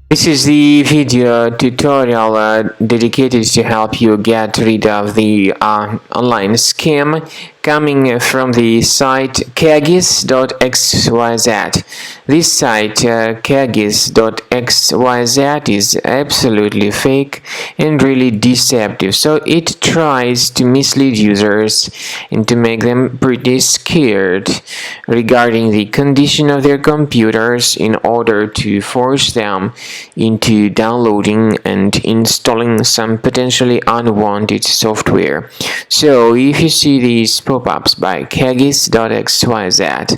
This is the video tutorial dedicated to help you get rid of the online scam coming from the site Kagis.xyz. This site Kagis.xyz is absolutely fake and really deceptive, so it tries to mislead users and to make them pretty scared regarding the condition of their computers in order to force them into downloading and installing some potentially unwanted software. So if you see these pop-ups by Kagis.xyz,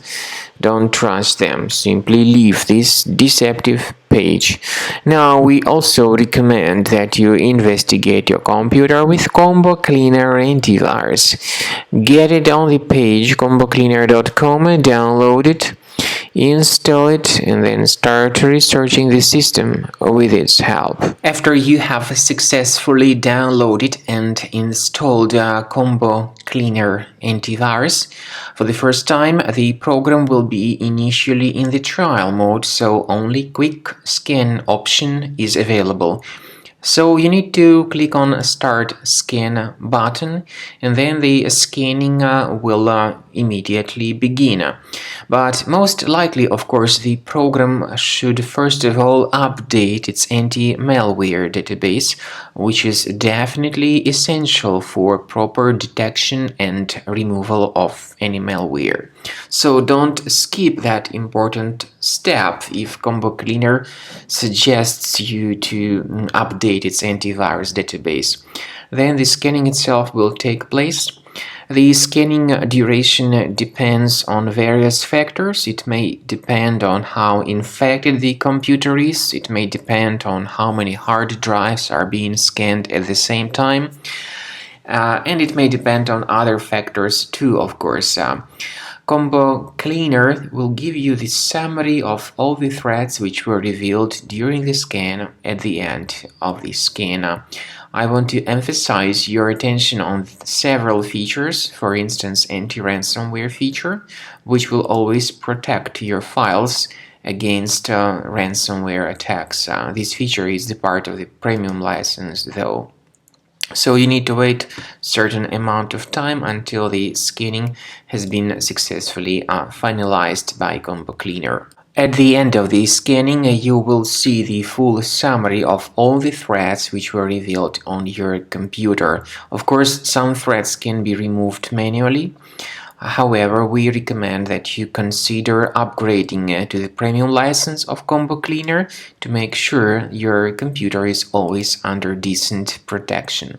don't trust them. Simply leave this deceptive page. Now, we also recommend that you investigate your computer with Combo Cleaner antivirus. Get it on the page combocleaner.com, download it, install it, and then start researching the system with its help. After you have successfully downloaded and installed Combo Cleaner antivirus for the first time, the program will be initially in the trial mode, so only quick scan option is available. So you need to click on Start Scan button, and then the scanning will immediately begin. But most likely, of course, the program should first of all update its anti-malware database, which is definitely essential for proper detection and removal of any malware. So don't skip that important step if Combo Cleaner suggests you to update its antivirus database. Then the scanning itself will take place. The scanning duration depends on various factors. It may depend on how infected the computer is. It may depend on how many hard drives are being scanned at the same time. And it may depend on other factors too, of course. Combo Cleaner will give you the summary of all the threats which were revealed during the scan at the end of the scan. I want to emphasize your attention on several features, for instance, anti-ransomware feature, which will always protect your files against ransomware attacks. This feature is the part of the premium license, though. So you need to wait a certain amount of time until the scanning has been successfully finalized by Combo Cleaner. At the end of the scanning, you will see the full summary of all the threats which were revealed on your computer. Of course, some threats can be removed manually. However, we recommend that you consider upgrading to the premium license of Combo Cleaner to make sure your computer is always under decent protection.